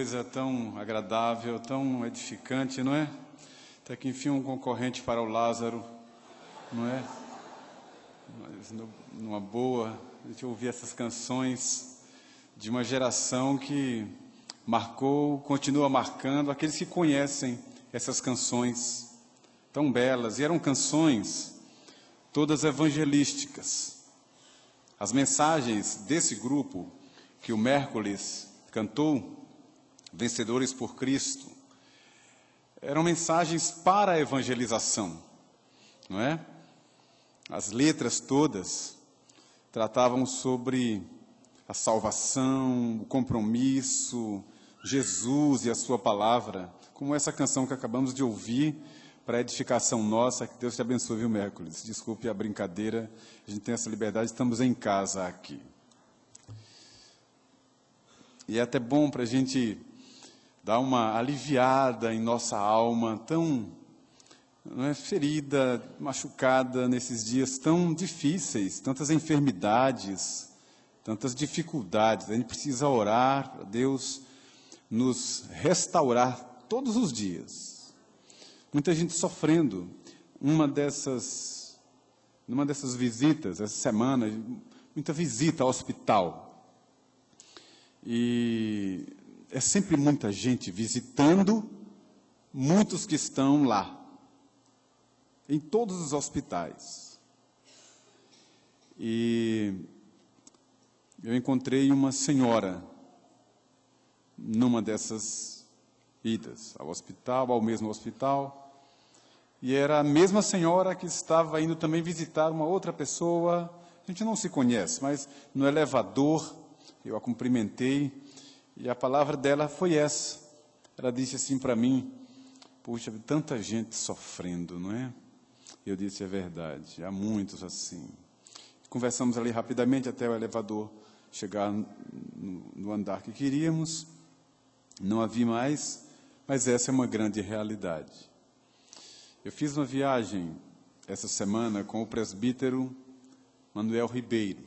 coisa tão agradável, tão edificante, não é? Até que enfim um concorrente para o Lázaro, não é? Mas numa boa, a gente ouvir essas canções de uma geração que marcou, continua marcando, aqueles que conhecem essas canções tão belas, e eram canções todas evangelísticas. As mensagens desse grupo que o Mércoles cantou, Vencedores por Cristo, eram mensagens para a evangelização, não é? As letras todas tratavam sobre a salvação, o compromisso, Jesus e a sua palavra, como essa canção que acabamos de ouvir, para a edificação nossa. Que Deus te abençoe, viu, Mércoles? Desculpe a brincadeira, a gente tem essa liberdade, estamos em casa aqui. E é até bom para a gente dar uma aliviada em nossa alma, tão ferida, machucada nesses dias tão difíceis, tantas enfermidades, tantas dificuldades. A gente precisa orar para Deus nos restaurar todos os dias. Muita gente sofrendo. Numa dessas visitas, essa semana, muita visita ao hospital. E é sempre muita gente visitando, muitos que estão lá, em todos os hospitais. E eu encontrei uma senhora numa dessas idas ao hospital, ao mesmo hospital, e era a mesma senhora que estava indo também visitar uma outra pessoa. A gente não se conhece, mas no elevador eu a cumprimentei, e a palavra dela foi essa. Ela disse assim para mim: puxa, tanta gente sofrendo, não é? Eu disse: é verdade, há muitos assim. Conversamos ali rapidamente até o elevador chegar no andar que queríamos. Não havia mais, mas essa é uma grande realidade. Eu fiz uma viagem essa semana com o presbítero Manuel Ribeiro,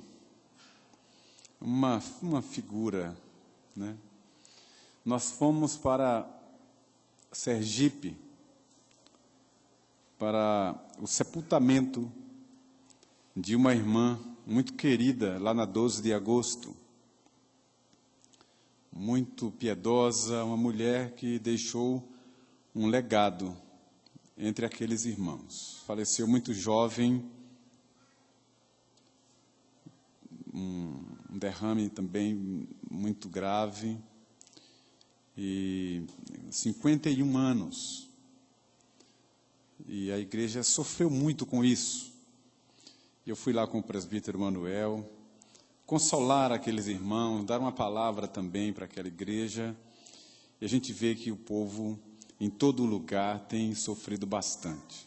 uma figura, né? Nós fomos para Sergipe, para o sepultamento de uma irmã muito querida, lá na 12 de agosto, muito piedosa, uma mulher que deixou um legado entre aqueles irmãos. Faleceu muito jovem, um derrame também muito grave, e 51 anos. E a igreja sofreu muito com isso. Eu fui lá com o presbítero Manuel, consolar aqueles irmãos, dar uma palavra também para aquela igreja. E a gente vê que o povo, em todo lugar, tem sofrido bastante.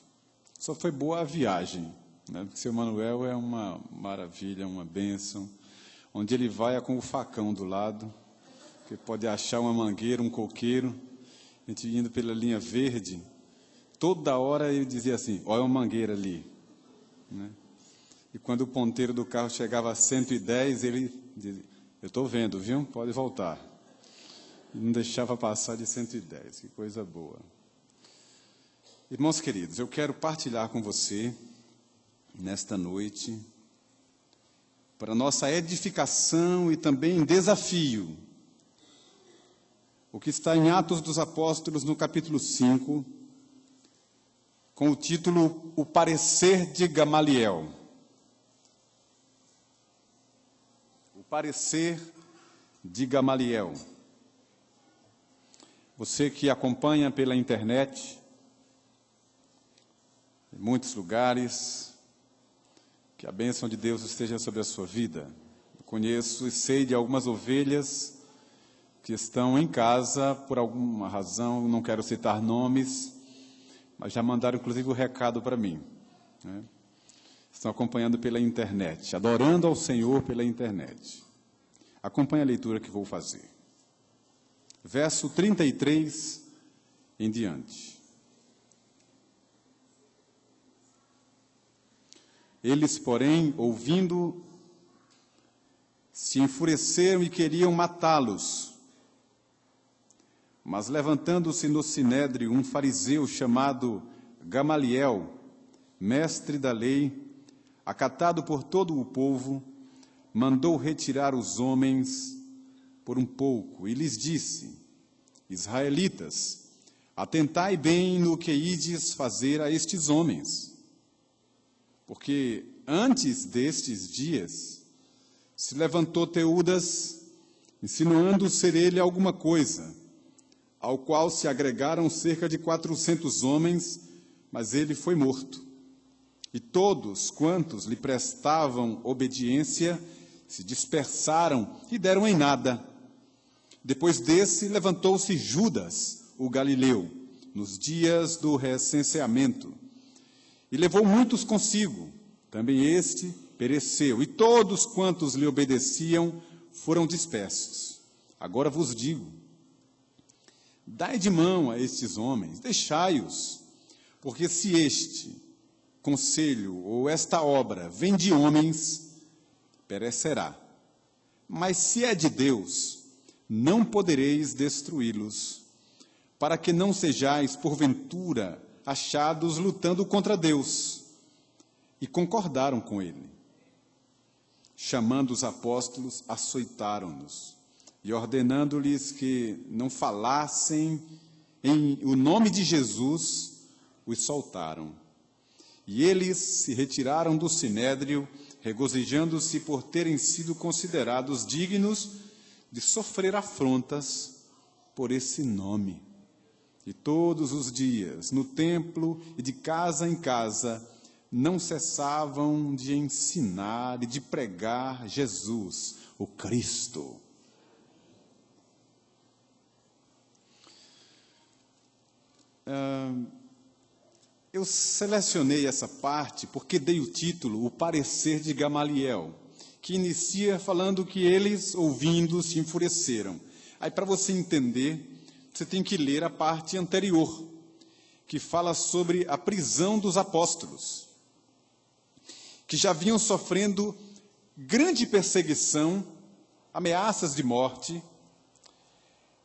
Só foi boa a viagem, né? Porque o seu Manuel é uma maravilha, uma bênção. Onde ele vai é com o facão do lado, que pode achar uma mangueira, um coqueiro. A gente indo pela linha verde, toda hora ele dizia assim: olha uma mangueira ali, né? E quando o ponteiro do carro chegava a 110, ele dizia: eu estou vendo, viu? Pode voltar. E não deixava passar de 110, que coisa boa. Irmãos queridos, eu quero partilhar com você, nesta noite, para nossa edificação e também desafio, o que está em Atos dos Apóstolos, no capítulo 5, com o título O Parecer de Gamaliel. O Parecer de Gamaliel. Você que acompanha pela internet, em muitos lugares, que a bênção de Deus esteja sobre a sua vida. Eu conheço e sei de algumas ovelhas que estão em casa, por alguma razão, não quero citar nomes, mas já mandaram inclusive o recado para mim, né? Estão acompanhando pela internet, adorando ao Senhor pela internet. Acompanhe a leitura que vou fazer. Verso 33 em diante. Eles, porém, ouvindo, se enfureceram e queriam matá-los. Mas levantando-se no sinédrio um fariseu chamado Gamaliel, mestre da lei, acatado por todo o povo, mandou retirar os homens por um pouco e lhes disse: Israelitas, atentai bem no que ides fazer a estes homens, porque antes destes dias se levantou Teudas, insinuando ser ele alguma coisa, ao qual se agregaram cerca de 400 homens, mas ele foi morto. E todos quantos lhe prestavam obediência se dispersaram e deram em nada. Depois desse, levantou-se Judas, o galileu, nos dias do recenseamento, e levou muitos consigo. Também este pereceu, e todos quantos lhe obedeciam foram dispersos. Agora vos digo: dai de mão a estes homens, deixai-os, porque se este conselho ou esta obra vem de homens, perecerá. Mas se é de Deus, não podereis destruí-los, para que não sejais, porventura, achados lutando contra Deus. E concordaram com ele. Chamando os apóstolos, açoitaram-nos, e ordenando-lhes que não falassem em o nome de Jesus, os soltaram. E eles se retiraram do sinédrio, regozijando-se por terem sido considerados dignos de sofrer afrontas por esse nome. E todos os dias, no templo e de casa em casa, não cessavam de ensinar e de pregar Jesus, o Cristo. Eu selecionei essa parte porque dei o título, O Parecer de Gamaliel, que inicia falando que eles, ouvindo, se enfureceram. Aí, para você entender, você tem que ler a parte anterior, que fala sobre a prisão dos apóstolos, que já vinham sofrendo grande perseguição, ameaças de morte,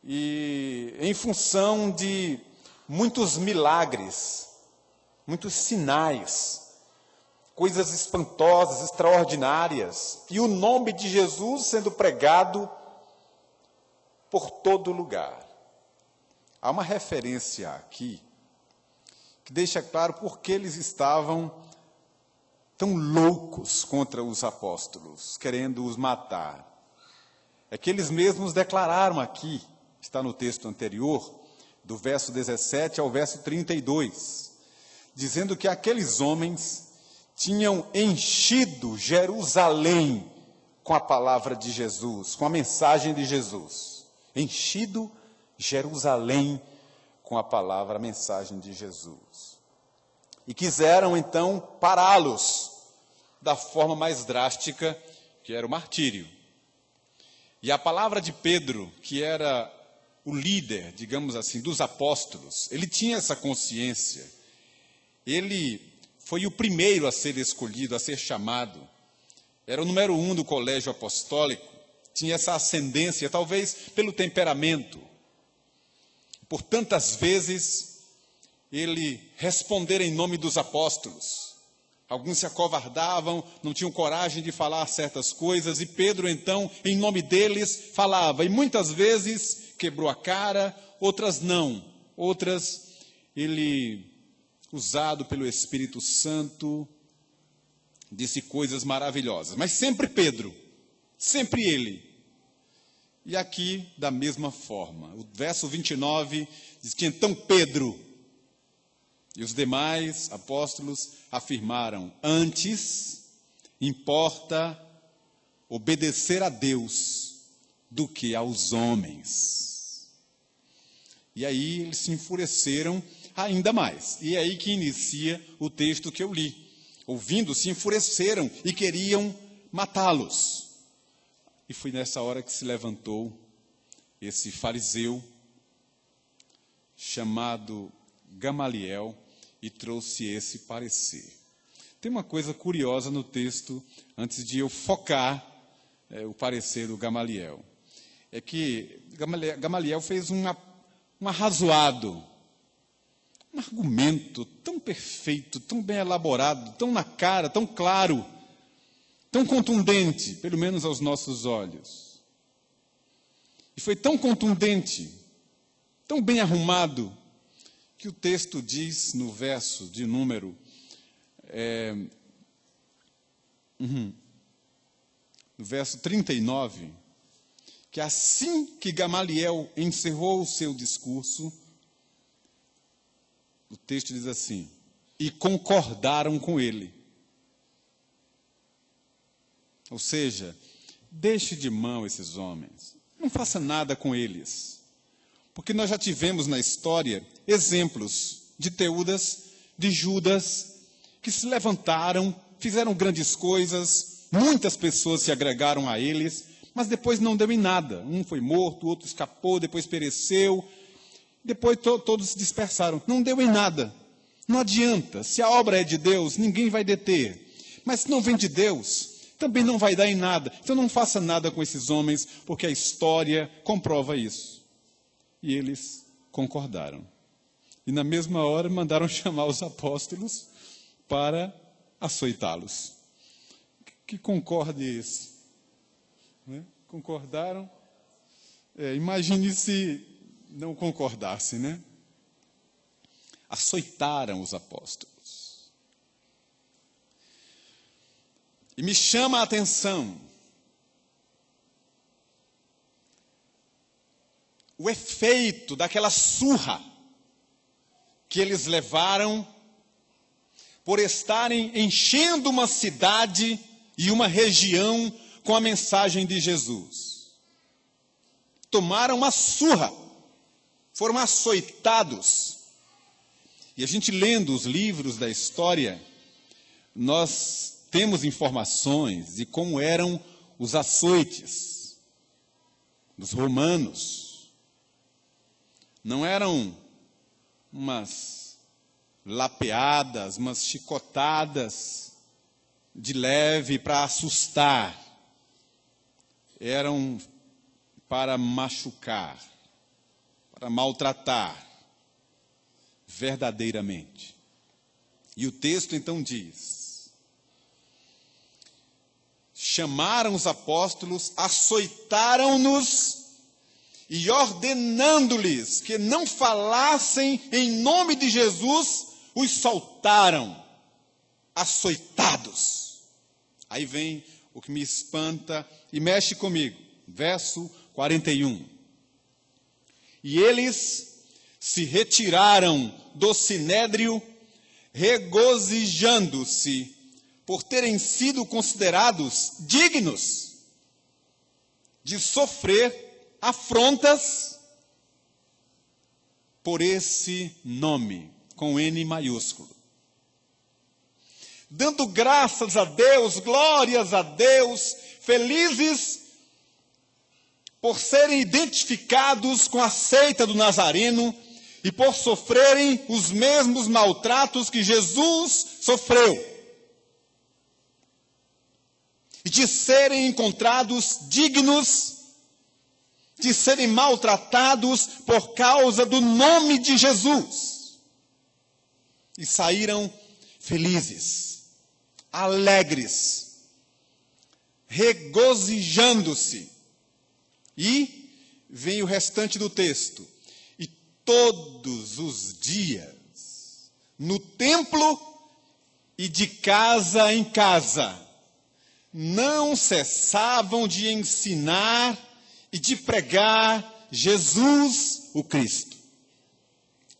e em função de muitos milagres, muitos sinais, coisas espantosas, extraordinárias, e o nome de Jesus sendo pregado por todo lugar. Há uma referência aqui que deixa claro por que eles estavam tão loucos contra os apóstolos, querendo os matar. É que eles mesmos declararam aqui, está no texto anterior, do verso 17 ao verso 32, dizendo que aqueles homens tinham enchido Jerusalém com a palavra de Jesus, com a mensagem de Jesus. Enchido Jerusalém com a palavra, a mensagem de Jesus. E quiseram, então, pará-los da forma mais drástica, que era o martírio. E a palavra de Pedro, que era o líder, digamos assim, dos apóstolos, ele tinha essa consciência. Ele foi o primeiro a ser escolhido, a ser chamado. Era o número 1 do colégio apostólico. Tinha essa ascendência, talvez pelo temperamento. Por tantas vezes, ele responder em nome dos apóstolos. Alguns se acovardavam, não tinham coragem de falar certas coisas, e Pedro, então, em nome deles, falava. E muitas vezes quebrou a cara, outras não. Outras, ele, usado pelo Espírito Santo, disse coisas maravilhosas. Mas sempre Pedro, sempre ele. E aqui, da mesma forma. O verso 29 diz que então Pedro e os demais apóstolos afirmaram: antes importa obedecer a Deus do que aos homens. E aí eles se enfureceram ainda mais. E é aí que inicia o texto que eu li. Ouvindo, se enfureceram e queriam matá-los. E foi nessa hora que se levantou esse fariseu chamado Gamaliel e trouxe esse parecer. Tem uma coisa curiosa no texto, antes de eu focar o parecer do Gamaliel. É que Gamaliel fez um um arrazoado, um argumento tão perfeito, tão bem elaborado, tão na cara, tão claro, tão contundente, pelo menos aos nossos olhos. E foi tão contundente, tão bem arrumado, que o texto diz no verso de número no verso 39, que assim que Gamaliel encerrou o seu discurso, o texto diz assim: e concordaram com ele. Ou seja, deixe de mão esses homens, não faça nada com eles, porque nós já tivemos na história exemplos de Teudas, de Judas, que se levantaram, fizeram grandes coisas, muitas pessoas se agregaram a eles, mas depois não deu em nada. Um foi morto, o outro escapou, depois pereceu, depois todos se dispersaram. Não deu em nada. Não adianta. Se a obra é de Deus, ninguém vai deter. Mas se não vem de Deus, também não vai dar em nada. Então não faça nada com esses homens, porque a história comprova isso. E eles concordaram. E na mesma hora mandaram chamar os apóstolos para açoitá-los. Que concorde esse? Né? Concordaram? Imagine se não concordasse, né? Açoitaram os apóstolos. E me chama a atenção o efeito daquela surra que eles levaram por estarem enchendo uma cidade e uma região com a mensagem de Jesus. Tomaram uma surra, foram açoitados. E a gente lendo os livros da história, nós temos informações de como eram os açoites dos romanos. Não eram umas lapeadas, umas chicotadas de leve para assustar. Eram para machucar, para maltratar, verdadeiramente. E o texto então diz: chamaram os apóstolos, açoitaram-nos e ordenando-lhes que não falassem em nome de Jesus, os soltaram, açoitados. Aí vem o que me espanta e mexe comigo. Verso 41. E eles se retiraram do sinédrio, regozijando-se por terem sido considerados dignos de sofrer afrontas por esse nome, com N maiúsculo. Dando graças a Deus, glórias a Deus, felizes por serem identificados com a seita do Nazareno e por sofrerem os mesmos maltratos que Jesus sofreu. E de serem encontrados dignos de serem maltratados por causa do nome de Jesus. E saíram felizes, alegres, regozijando-se. E vem o restante do texto. E todos os dias, no templo e de casa em casa, não cessavam de ensinar e de pregar Jesus o Cristo.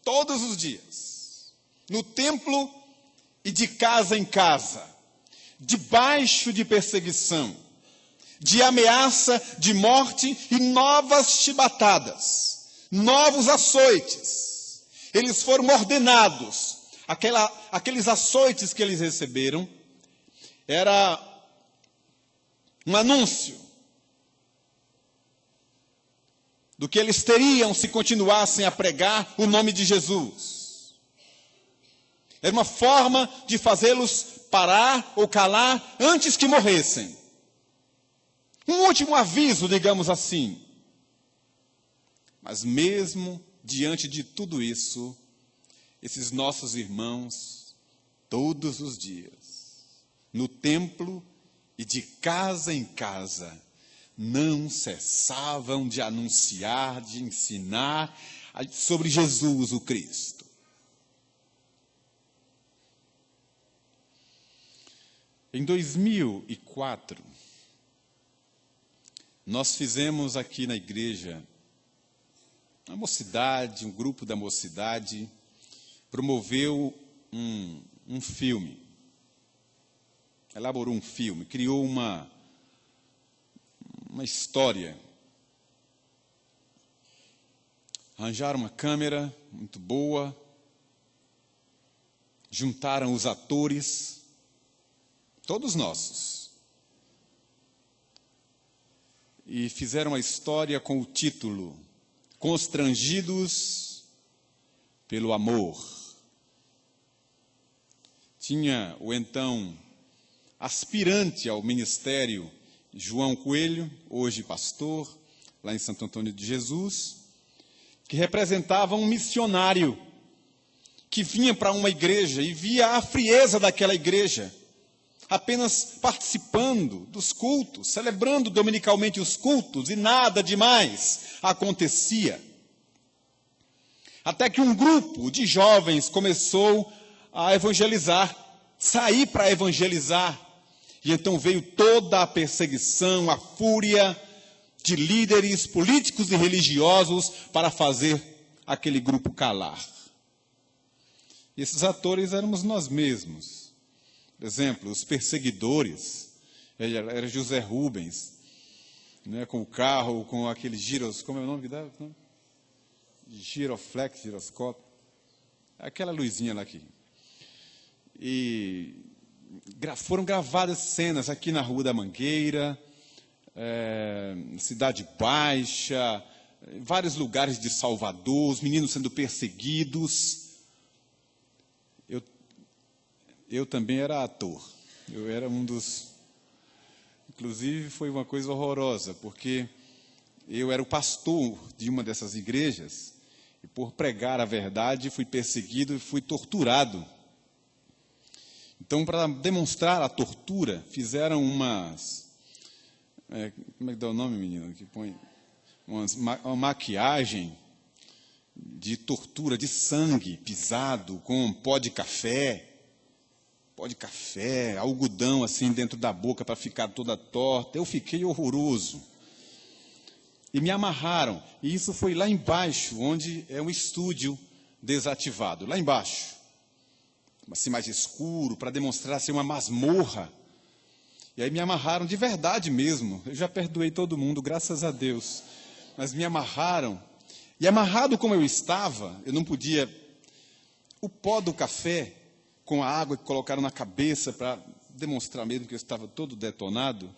Todos os dias, no templo e de casa em casa, debaixo de perseguição, de ameaça de morte e novas chibatadas, novos açoites. Eles foram ordenados. Aqueles açoites que eles receberam era um anúncio do que eles teriam se continuassem a pregar o nome de Jesus. Era uma forma de fazê-los parar ou calar antes que morressem. Um último aviso, digamos assim. Mas mesmo diante de tudo isso, esses nossos irmãos, todos os dias, no templo e de casa em casa, não cessavam de anunciar, de ensinar sobre Jesus o Cristo. Em 2004, nós fizemos aqui na igreja, a mocidade, um grupo da mocidade, promoveu um filme, elaborou um filme, criou uma história. Arranjaram uma câmera muito boa, juntaram os atores, todos nossos, e fizeram uma história com o título Constrangidos pelo Amor. Tinha o então aspirante ao ministério João Coelho, hoje pastor, lá em Santo Antônio de Jesus, que representava um missionário que vinha para uma igreja e via a frieza daquela igreja, apenas participando dos cultos, celebrando dominicalmente os cultos, e nada demais acontecia. Até que um grupo de jovens começou a evangelizar, sair para evangelizar. E então veio toda a perseguição, a fúria de líderes políticos e religiosos para fazer aquele grupo calar. E esses atores éramos nós mesmos. Por exemplo, os perseguidores, era José Rubens, né, com o carro, com aquele como é o nome que dá? Giroflex, giroscópio. Aquela luzinha lá aqui. E foram gravadas cenas aqui na Rua da Mangueira, Cidade Baixa, vários lugares de Salvador, os meninos sendo perseguidos. Eu também era ator. Eu era um dos... Inclusive, foi uma coisa horrorosa, porque eu era o pastor de uma dessas igrejas, e por pregar a verdade, fui perseguido e fui torturado. Então, para demonstrar a tortura, fizeram umas... como é que dá o nome, menino? Que põe uma maquiagem de tortura, de sangue pisado, com pó de café, algodão assim dentro da boca para ficar toda torta. Eu fiquei horroroso. E me amarraram. E isso foi lá embaixo, onde é um estúdio desativado. Lá embaixo. Assim, mais escuro, para demonstrar ser uma masmorra. E aí me amarraram de verdade mesmo. Eu já perdoei todo mundo, graças a Deus. Mas me amarraram. E amarrado como eu estava, eu não podia... O pó do café, com a água que colocaram na cabeça, para demonstrar mesmo que eu estava todo detonado,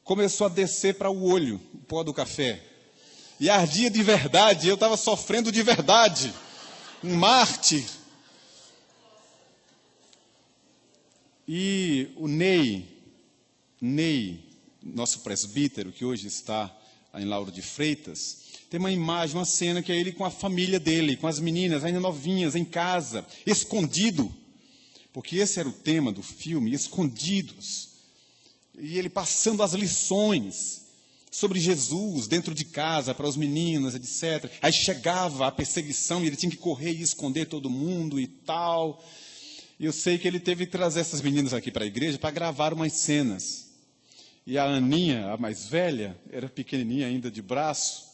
começou a descer para o olho, o pó do café. E ardia de verdade, eu estava sofrendo de verdade. Um mártir. E o Ney, nosso presbítero, que hoje está em Lauro de Freitas, tem uma imagem, uma cena que é ele com a família dele, com as meninas ainda novinhas, em casa, escondido. Porque esse era o tema do filme, escondidos. E ele passando as lições sobre Jesus dentro de casa, para os meninos, etc. Aí chegava a perseguição e ele tinha que correr e esconder todo mundo e tal. E eu sei que ele teve que trazer essas meninas aqui para a igreja para gravar umas cenas. E a Aninha, a mais velha, era pequenininha ainda de braço.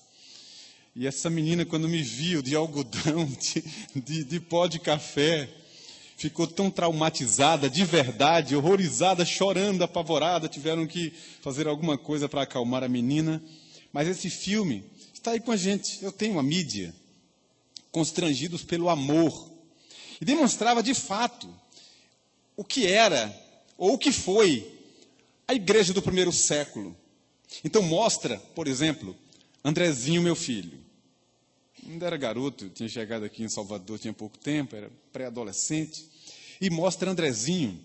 E essa menina, quando me viu de algodão, de pó de café, ficou tão traumatizada, de verdade, horrorizada, chorando, apavorada. Tiveram que fazer alguma coisa para acalmar a menina. Mas esse filme está aí com a gente. Eu tenho a mídia, Constrangidos pelo Amor. E demonstrava, de fato, o que era, ou o que foi, a igreja do primeiro século. Então mostra, por exemplo, Andrezinho, meu filho. Ainda era garoto, tinha chegado aqui em Salvador, tinha pouco tempo, era pré-adolescente. E mostra Andrezinho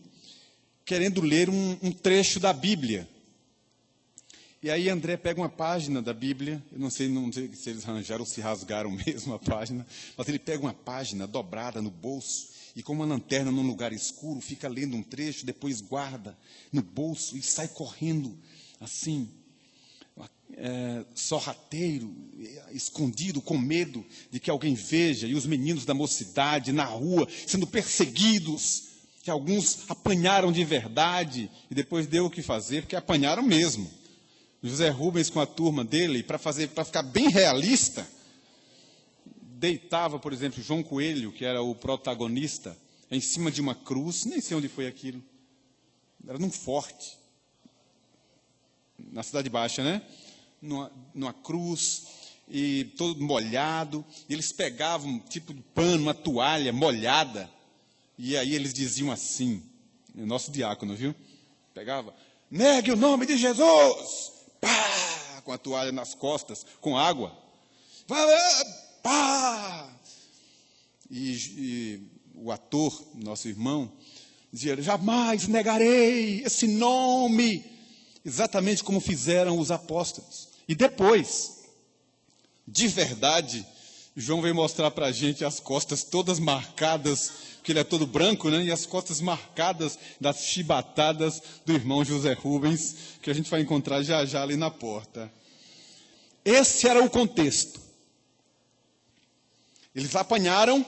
querendo ler um trecho da Bíblia. E aí André pega uma página da Bíblia, eu não sei se eles arranjaram ou se rasgaram mesmo a página, mas ele pega uma página dobrada no bolso e com uma lanterna num lugar escuro, fica lendo um trecho, depois guarda no bolso e sai correndo assim, sorrateiro, escondido, com medo de que alguém veja, e os meninos da mocidade na rua sendo perseguidos, que alguns apanharam de verdade, e depois deu o que fazer, porque apanharam mesmo. José Rubens com a turma dele, para ficar bem realista, deitava, por exemplo, João Coelho, que era o protagonista, em cima de uma cruz, nem sei onde foi aquilo, era num forte, na Cidade Baixa, né? Numa cruz, e todo molhado, e eles pegavam um tipo de pano, uma toalha molhada, e aí eles diziam assim, o nosso diácono, viu? Pegava, negue o nome de Jesus! Pá! Com a toalha nas costas, com água. Pá! E o ator, nosso irmão, dizia, jamais negarei esse nome, exatamente como fizeram os apóstolos. E depois, de verdade, João veio mostrar para a gente as costas todas marcadas, porque ele é todo branco, né? E as costas marcadas das chibatadas do irmão José Rubens, que a gente vai encontrar já já ali na porta. Esse era o contexto. Eles apanharam,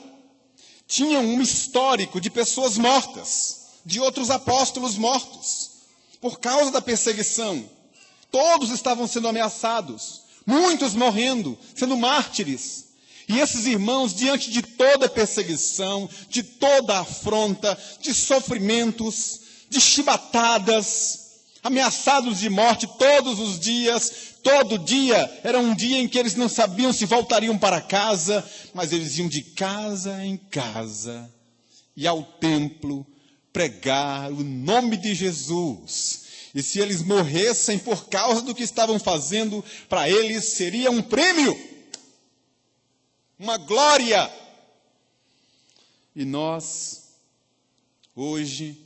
tinham um histórico de pessoas mortas, de outros apóstolos mortos, por causa da perseguição. Todos estavam sendo ameaçados, muitos morrendo, sendo mártires. E esses irmãos, diante de toda perseguição, de toda afronta, de sofrimentos, de chibatadas, ameaçados de morte todos os dias, todo dia era um dia em que eles não sabiam se voltariam para casa, mas eles iam de casa em casa e ao templo pregar o nome de Jesus. E se eles morressem por causa do que estavam fazendo, para eles seria um prêmio, uma glória. E nós, hoje,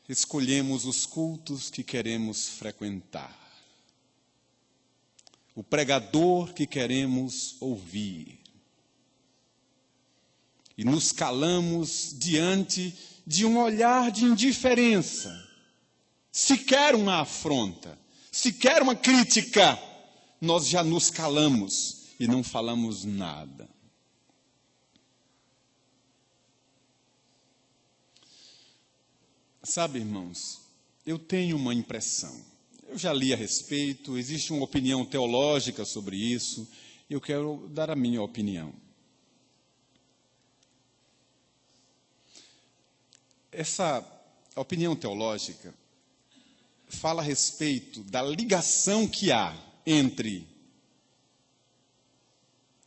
escolhemos os cultos que queremos frequentar, o pregador que queremos ouvir, e nos calamos diante de um olhar de indiferença, sequer uma afronta, sequer uma crítica, nós já nos calamos e não falamos nada. Sabe, irmãos, eu tenho uma impressão, eu já li a respeito, existe uma opinião teológica sobre isso, eu quero dar a minha opinião. Essa opinião teológica fala a respeito da ligação que há entre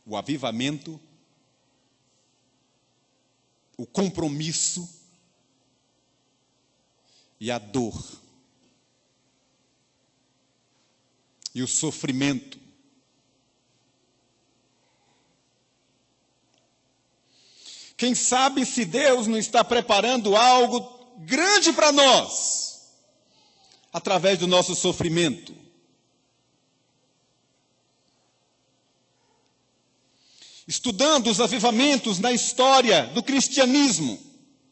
o avivamento, o compromisso e a dor, e o sofrimento. Quem sabe se Deus não está preparando algo grande para nós, através do nosso sofrimento. Estudando os avivamentos na história do cristianismo,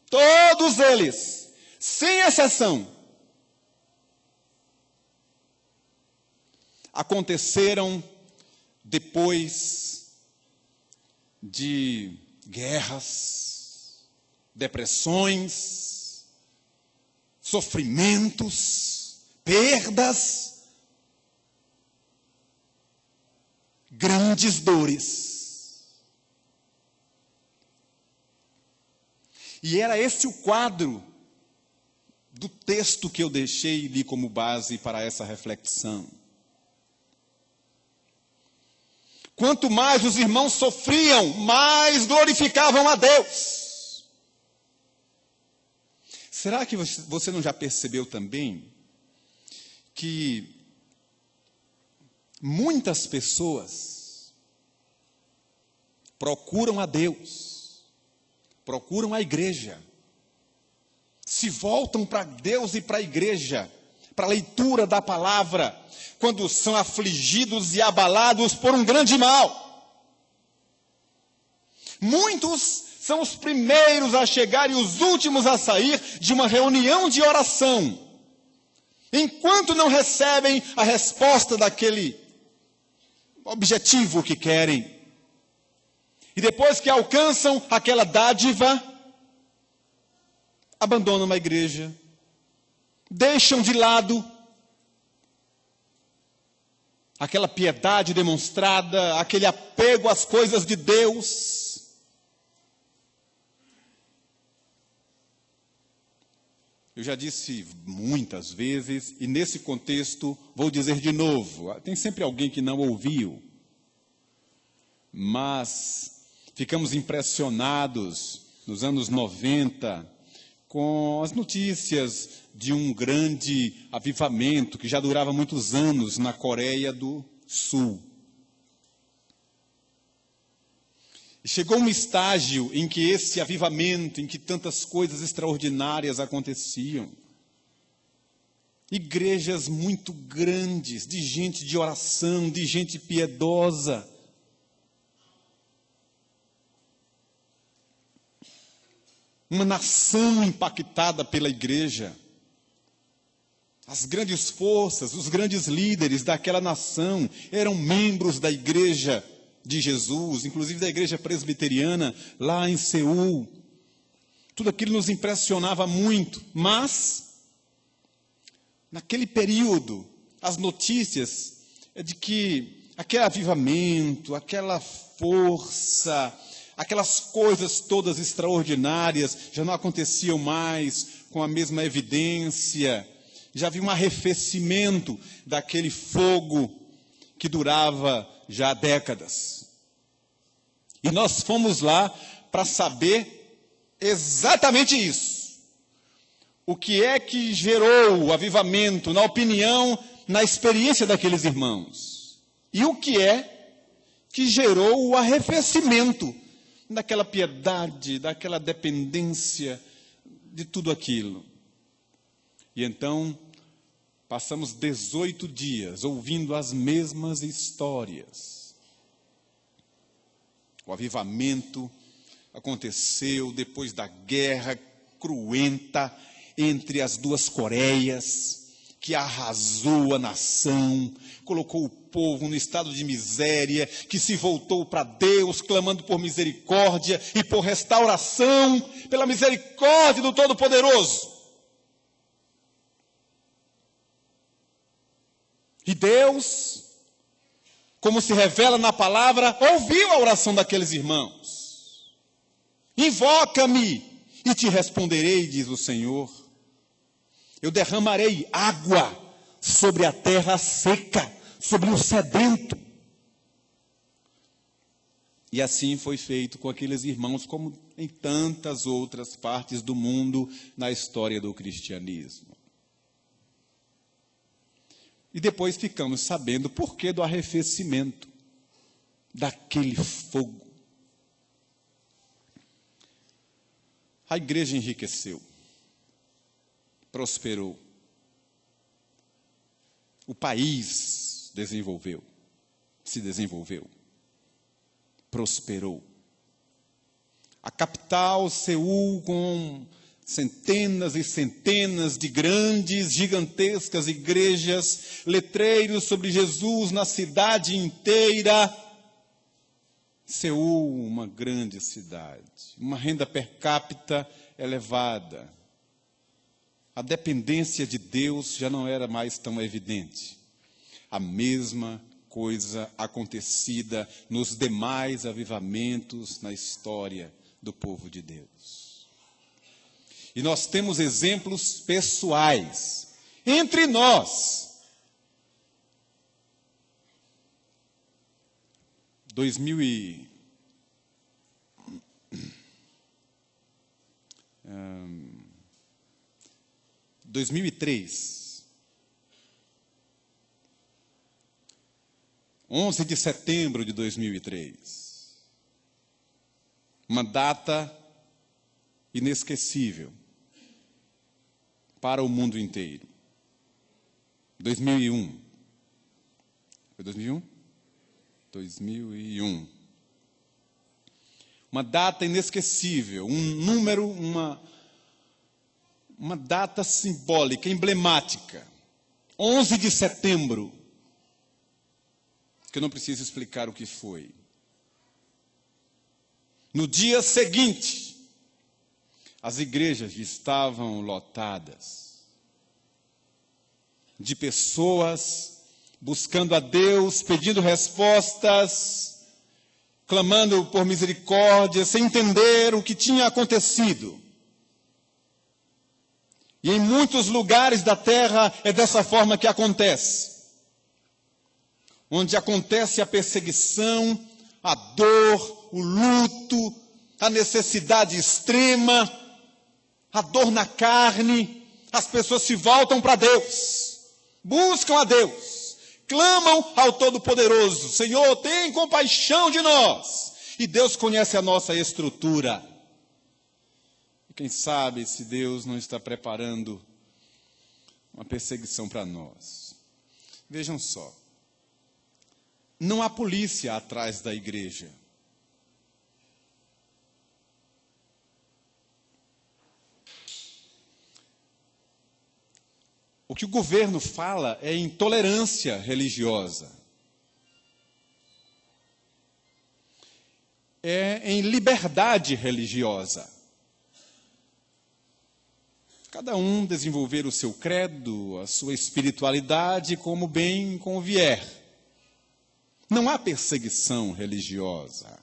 todos eles, sem exceção, aconteceram depois de guerras, depressões, sofrimentos, perdas, grandes dores. E era esse o quadro do texto que eu deixei ali como base para essa reflexão. Quanto mais os irmãos sofriam, mais glorificavam a Deus. Será que você não já percebeu também que muitas pessoas procuram a Deus, procuram a igreja, se voltam para Deus e para a igreja para a leitura da palavra, quando são afligidos e abalados por um grande mal. Muitos são os primeiros a chegar e os últimos a sair de uma reunião de oração, enquanto não recebem a resposta daquele objetivo que querem. E depois que alcançam aquela dádiva, abandonam a igreja, deixam de lado aquela piedade demonstrada, aquele apego às coisas de Deus. Eu já disse muitas vezes, e nesse contexto vou dizer de novo, tem sempre alguém que não ouviu, mas ficamos impressionados nos anos 90 com as notícias de um grande avivamento que já durava muitos anos na Coreia do Sul. E chegou um estágio em que esse avivamento, em que tantas coisas extraordinárias aconteciam, igrejas muito grandes, de gente de oração, de gente piedosa, uma nação impactada pela igreja. As grandes forças, os grandes líderes daquela nação eram membros da igreja de Jesus, inclusive da igreja presbiteriana lá em Seul. Tudo aquilo nos impressionava muito, mas naquele período as notícias é de que aquele avivamento, aquela força, aquelas coisas todas extraordinárias já não aconteciam mais com a mesma evidência. Já havia um arrefecimento daquele fogo que durava já décadas. E nós fomos lá para saber exatamente isso. O que é que gerou o avivamento, na opinião, na experiência daqueles irmãos? E o que é que gerou o arrefecimento daquela piedade, daquela dependência de tudo aquilo? E então, passamos 18 dias ouvindo as mesmas histórias. O avivamento aconteceu depois da guerra cruenta entre as duas Coreias, que arrasou a nação, colocou o povo no estado de miséria, que se voltou para Deus, clamando por misericórdia e por restauração, pela misericórdia do Todo-Poderoso. E Deus, como se revela na palavra, ouviu a oração daqueles irmãos. Invoca-me e te responderei, diz o Senhor. Eu derramarei água sobre a terra seca, sobre o sedento. E assim foi feito com aqueles irmãos, como em tantas outras partes do mundo na história do cristianismo. E depois ficamos sabendo o porquê do arrefecimento daquele fogo. A igreja enriqueceu, prosperou. O país se desenvolveu, prosperou. A capital, Seul, com centenas e centenas de grandes, gigantescas igrejas, letreiros sobre Jesus na cidade inteira. Seul, uma grande cidade, uma renda per capita elevada. A dependência de Deus já não era mais tão evidente. A mesma coisa acontecida nos demais avivamentos na história do povo de Deus. E nós temos exemplos pessoais entre nós. 2003, 11 de setembro de 2003, uma data inesquecível para o mundo inteiro. 2001. Foi 2001? 2001. Uma data inesquecível, um número, uma data simbólica, emblemática. 11 de setembro, que eu não preciso explicar o que foi. No dia seguinte, as igrejas estavam lotadas de pessoas buscando a Deus, pedindo respostas, clamando por misericórdia, sem entender o que tinha acontecido. E em muitos lugares da terra é dessa forma que acontece. Onde acontece a perseguição, a dor, o luto, a necessidade extrema, a dor na carne, as pessoas se voltam para Deus, buscam a Deus, clamam ao Todo-Poderoso: Senhor, tem compaixão de nós. E Deus conhece a nossa estrutura. E quem sabe se Deus não está preparando uma perseguição para nós. Vejam só, não há polícia atrás da igreja. O que o governo fala é intolerância religiosa. É em liberdade religiosa. Cada um desenvolver o seu credo, a sua espiritualidade como bem convier. Não há perseguição religiosa.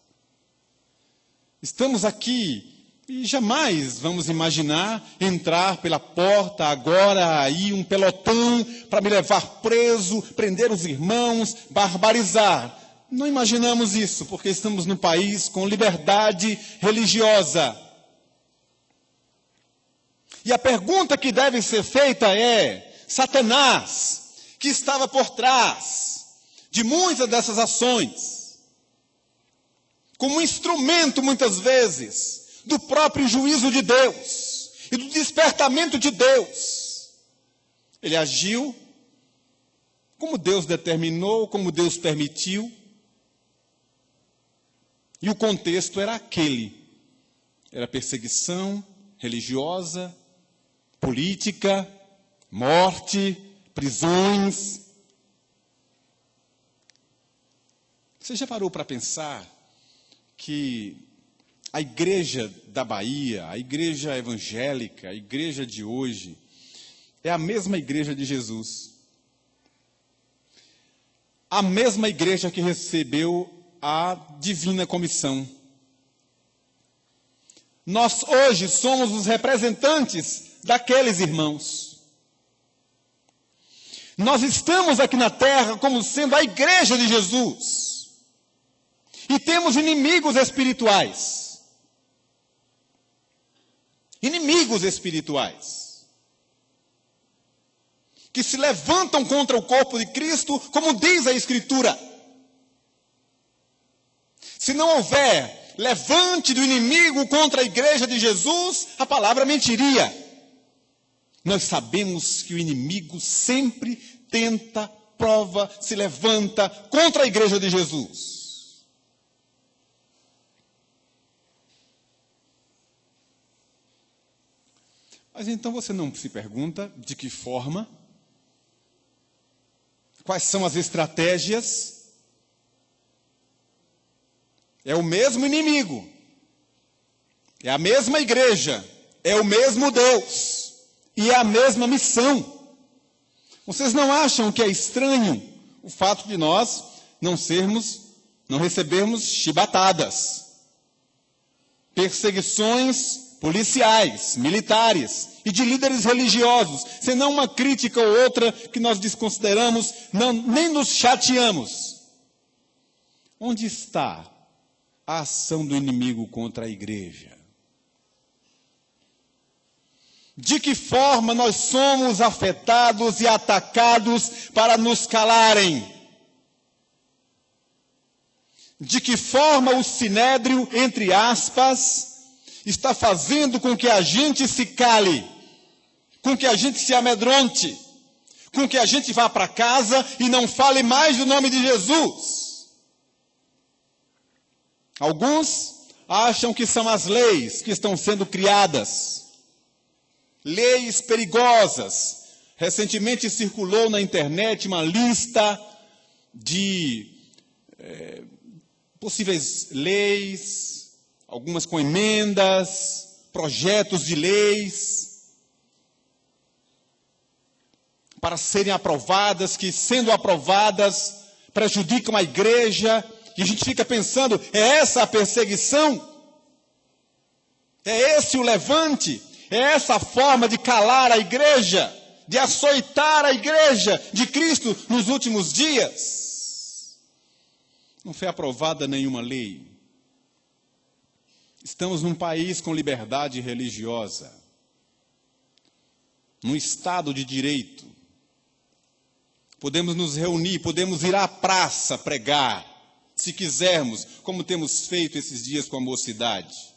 Estamos aqui e jamais vamos imaginar entrar pela porta agora aí um pelotão para me levar preso, prender os irmãos, barbarizar. Não imaginamos isso, porque estamos num país com liberdade religiosa. E a pergunta que deve ser feita é: Satanás, que estava por trás de muitas dessas ações, como instrumento, muitas vezes, do próprio juízo de Deus e do despertamento de Deus, ele agiu como Deus determinou, como Deus permitiu, e o contexto era aquele. Era perseguição religiosa, política, morte, prisões. Você já parou para pensar que a igreja da Bahia, a igreja evangélica, a igreja de hoje, é a mesma igreja de Jesus? A mesma igreja que recebeu a divina comissão. Nós hoje somos os representantes daqueles irmãos. Nós estamos aqui na terra como sendo a igreja de Jesus. E temos inimigos espirituais. Inimigos espirituais. Que se levantam contra o corpo de Cristo, como diz a Escritura. Se não houver levante do inimigo contra a igreja de Jesus, a palavra mentiria. Nós sabemos que o inimigo sempre tenta, prova, se levanta contra a igreja de Jesus. Mas então você não se pergunta de que forma, quais são as estratégias? É o mesmo inimigo, é a mesma igreja, é o mesmo Deus e é a mesma missão. Vocês não acham que é estranho o fato de nós não recebermos chibatadas, perseguições policiais, militares e de líderes religiosos, senão uma crítica ou outra que nós desconsideramos, nem nos chateamos? Onde está a ação do inimigo contra a igreja? De que forma nós somos afetados e atacados para nos calarem? De que forma o sinédrio, entre aspas, está fazendo com que a gente se cale, com que a gente se amedronte, com que a gente vá para casa e não fale mais do nome de Jesus. Alguns acham que são as leis que estão sendo criadas, leis perigosas. Recentemente circulou na internet uma lista de possíveis leis, algumas com emendas, projetos de leis, para serem aprovadas, que sendo aprovadas prejudicam a igreja, e a gente fica pensando, é essa a perseguição? É esse o levante? É essa a forma de calar a igreja, de açoitar a igreja de Cristo nos últimos dias? Não foi aprovada nenhuma lei. Estamos num país com liberdade religiosa, num Estado de direito. Podemos nos reunir, podemos ir à praça pregar, se quisermos, como temos feito esses dias com a mocidade.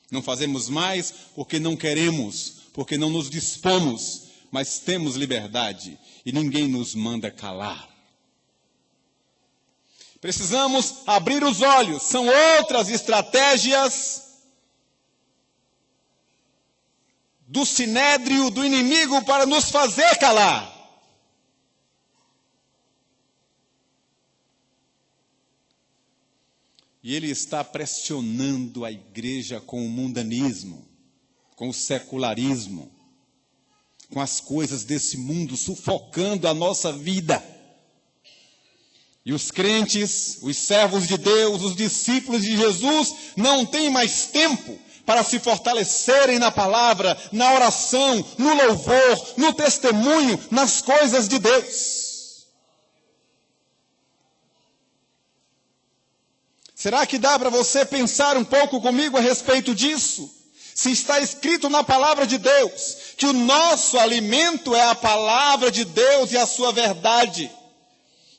Não fazemos mais porque não queremos, porque não nos dispomos, mas temos liberdade e ninguém nos manda calar. Precisamos abrir os olhos, são outras estratégias do sinédrio, do inimigo, para nos fazer calar. E ele está pressionando a igreja com o mundanismo, com o secularismo, com as coisas desse mundo, sufocando a nossa vida. E os crentes, os servos de Deus, os discípulos de Jesus, não têm mais tempo para se fortalecerem na palavra, na oração, no louvor, no testemunho, nas coisas de Deus. Será que dá para você pensar um pouco comigo a respeito disso? Se está escrito na palavra de Deus que o nosso alimento é a palavra de Deus e a sua verdade.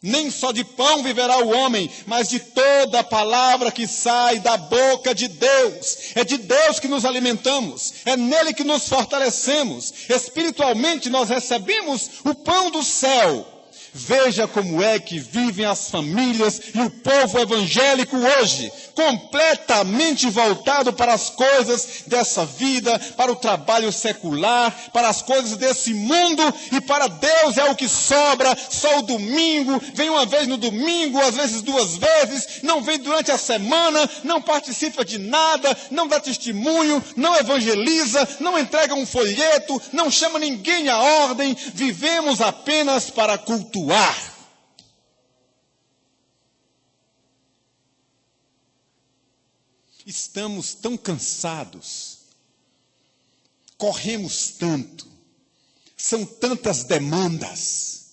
Nem só de pão viverá o homem, mas de toda a palavra que sai da boca de Deus. É de Deus que nos alimentamos, é nele que nos fortalecemos. Espiritualmente nós recebemos o pão do céu. Veja como é que vivem as famílias e o povo evangélico hoje, completamente voltado para as coisas dessa vida, para o trabalho secular, para as coisas desse mundo, e para Deus é o que sobra, só o domingo, vem uma vez no domingo, às vezes duas vezes, não vem durante a semana, não participa de nada, não dá testemunho, não evangeliza, não entrega um folheto, não chama ninguém à ordem, vivemos apenas para cultuar. Estamos tão cansados, corremos tanto, são tantas demandas,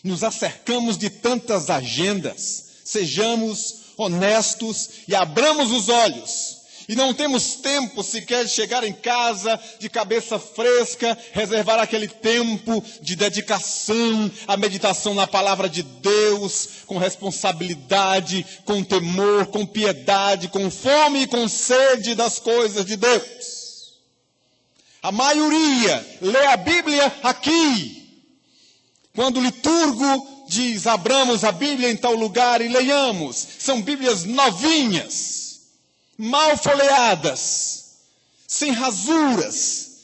nos acercamos de tantas agendas. Sejamos honestos e abramos os olhos. E não temos tempo sequer de chegar em casa de cabeça fresca, reservar aquele tempo de dedicação à meditação na palavra de Deus, com responsabilidade, com temor, com piedade, com fome e com sede das coisas de Deus. A maioria lê a Bíblia aqui. Quando o liturgo diz, abramos a Bíblia em tal lugar e leiamos, são Bíblias novinhas, mal folheadas, sem rasuras,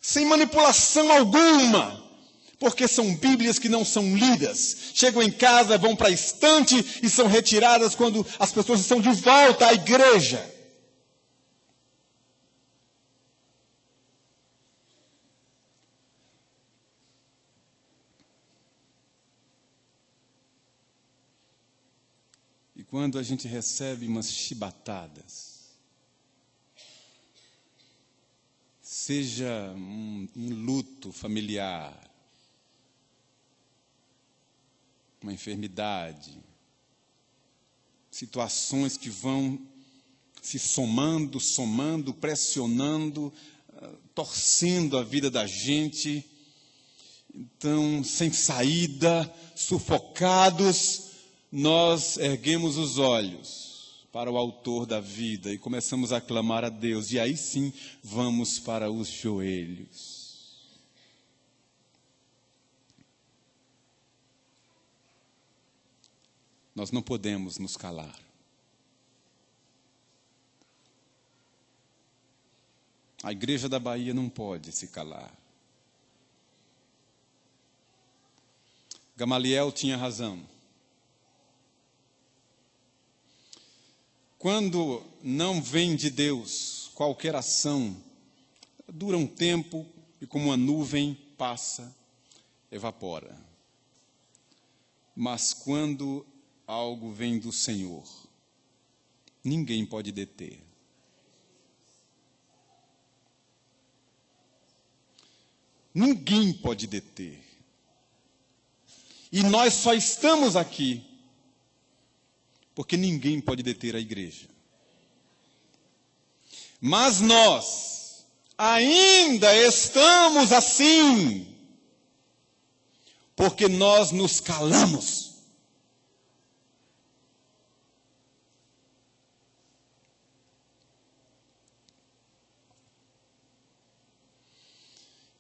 sem manipulação alguma, porque são Bíblias que não são lidas. Chegam em casa, vão para a estante e são retiradas quando as pessoas estão de volta à igreja. E quando a gente recebe umas chibatadas, seja um luto familiar, uma enfermidade, situações que vão se somando, pressionando, torcendo a vida da gente, então, sem saída, sufocados, nós erguemos os olhos para o autor da vida e começamos a clamar a Deus, e aí sim vamos para os joelhos. nós não podemos nos calar. A igreja da Bahia não pode se calar. Gamaliel tinha razão. Quando não vem de Deus qualquer ação, dura um tempo e como uma nuvem passa, evapora. Mas quando algo vem do Senhor, ninguém pode deter. Ninguém pode deter. E nós só estamos aqui porque ninguém pode deter a igreja. Mas nós ainda estamos assim porque nós nos calamos.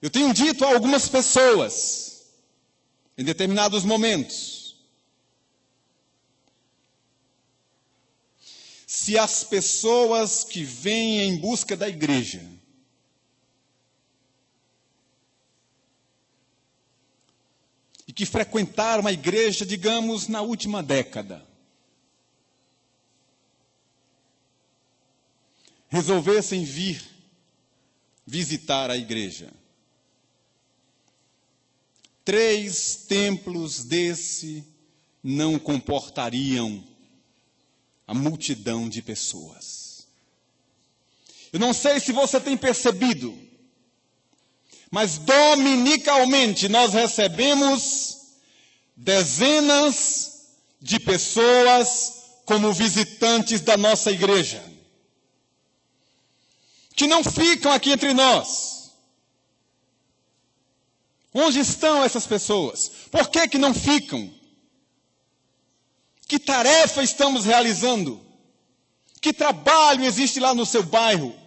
Eu tenho dito a algumas pessoas, em determinados momentos, se as pessoas que vêm em busca da igreja e que frequentaram a igreja, digamos, na última década, resolvessem vir visitar a igreja, 3 templos desse não comportariam a multidão de pessoas. Eu não sei se você tem percebido, mas dominicalmente nós recebemos dezenas de pessoas como visitantes da nossa igreja, que não ficam aqui entre nós. Onde estão essas pessoas? Por que não ficam? Que tarefa estamos realizando? Que trabalho existe lá no seu bairro?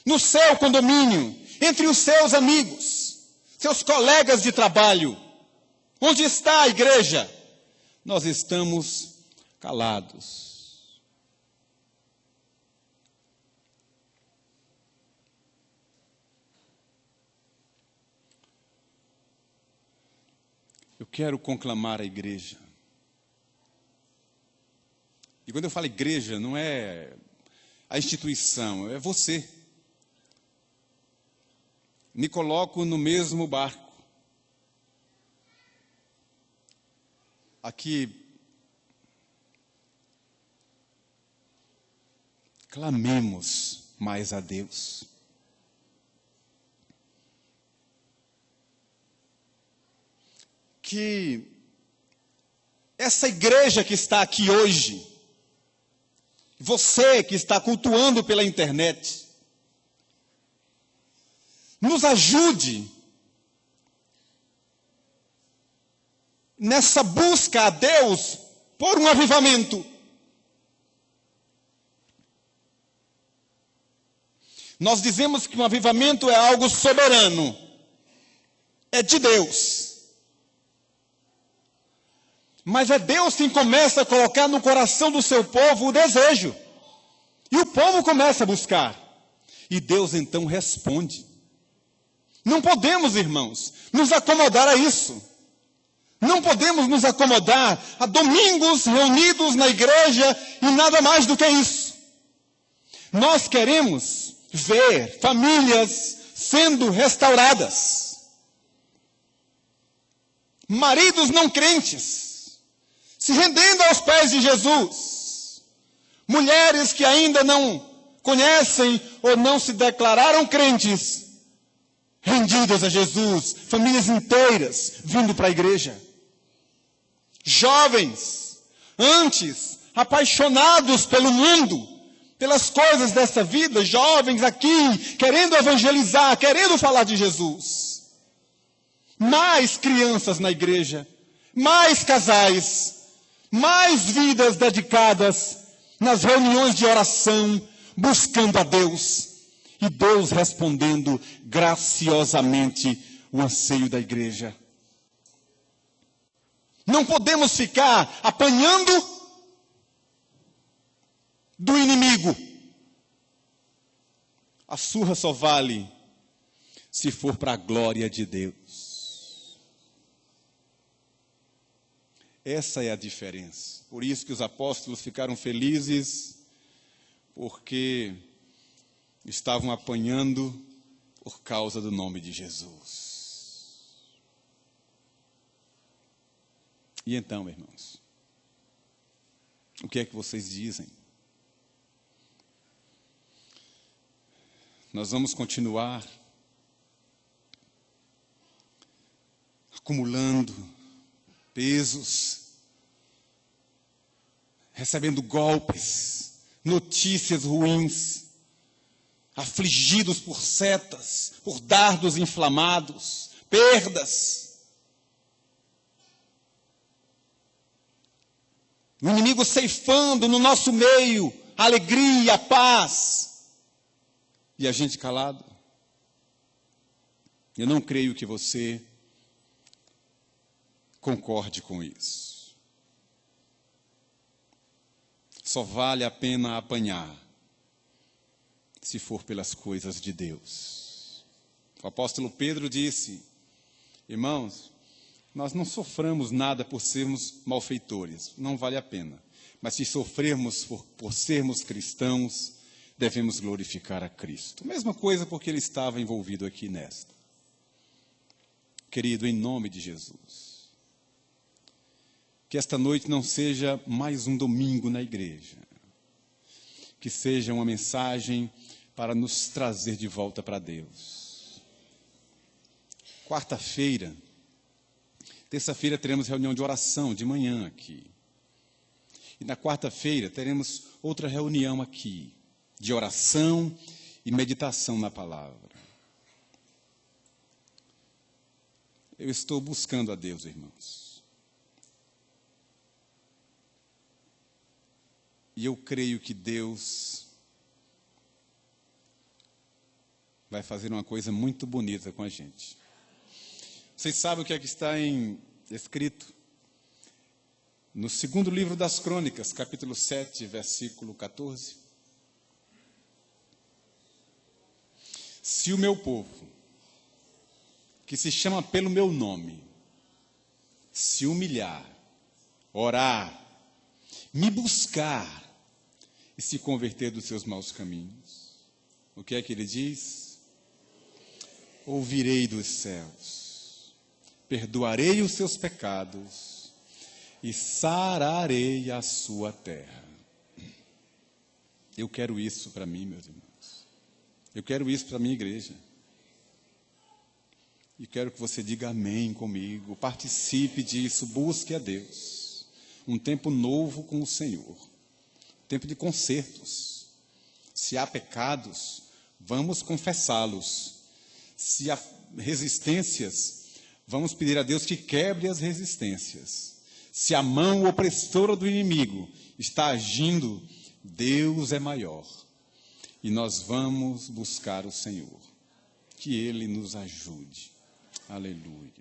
No seu condomínio? Entre os seus amigos? Seus colegas de trabalho? Onde está a igreja? Nós estamos calados. Eu quero conclamar a igreja. E quando eu falo igreja, não é a instituição, é você. Me coloco no mesmo barco. Aqui, clamemos mais a Deus. Que essa igreja que está aqui hoje, você que está cultuando pela internet, nos ajude nessa busca a Deus por um avivamento. Nós dizemos que um avivamento é algo soberano, é de Deus. Mas é Deus quem começa a colocar no coração do seu povo o desejo. E o povo começa a buscar. E Deus então responde. Não podemos, irmãos, nos acomodar a isso. Não podemos nos acomodar a domingos reunidos na igreja e nada mais do que isso. Nós queremos ver famílias sendo restauradas. Maridos não crentes se rendendo aos pés de Jesus. Mulheres que ainda não conhecem ou não se declararam crentes, rendidas a Jesus. Famílias inteiras vindo para a igreja. Jovens, antes apaixonados pelo mundo, pelas coisas dessa vida, jovens aqui, querendo evangelizar, querendo falar de Jesus. Mais crianças na igreja, mais casais, mais vidas dedicadas nas reuniões de oração, buscando a Deus, e Deus respondendo graciosamente o anseio da igreja. Não podemos ficar apanhando do inimigo. A surra só vale se for para a glória de Deus. Essa é a diferença. Por isso que os apóstolos ficaram felizes, porque estavam apanhando por causa do nome de Jesus. E então, irmãos, o que é que vocês dizem? Nós vamos continuar acumulando pesos, recebendo golpes, notícias ruins, afligidos por setas, por dardos inflamados, perdas. O inimigo ceifando no nosso meio a alegria, a paz. E a gente calado. Eu não creio que você concorde com isso. Só vale a pena apanhar se for pelas coisas de Deus. O apóstolo Pedro disse: irmãos, nós não soframos nada por sermos malfeitores, não vale a pena. Mas se sofrermos por sermos cristãos, devemos glorificar a Cristo. Mesma coisa porque ele estava envolvido aqui nesta. Querido, em nome de Jesus, que esta noite não seja mais um domingo na igreja, que seja uma mensagem para nos trazer de volta para Deus. Quarta-feira, terça-feira teremos reunião de oração de manhã aqui. E na quarta-feira teremos outra reunião aqui, de oração e meditação na palavra. Eu estou buscando a Deus, irmãos. E eu creio que Deus vai fazer uma coisa muito bonita com a gente. Vocês sabem o que é que está escrito no segundo livro das Crônicas, capítulo 7, versículo 14? Se o meu povo, que se chama pelo meu nome, se humilhar, orar, me buscar e se converter dos seus maus caminhos, o que é que ele diz? Ouvirei dos céus, perdoarei os seus pecados e sararei a sua terra. Eu quero isso para mim, meus irmãos. Eu quero isso para a minha igreja. E quero que você diga amém comigo, participe disso, busque a Deus. Um tempo novo com o Senhor. Um tempo de consertos. Se há pecados, vamos confessá-los. Se há resistências, vamos pedir a Deus que quebre as resistências. Se a mão opressora do inimigo está agindo, Deus é maior. E nós vamos buscar o Senhor. Que Ele nos ajude. Aleluia.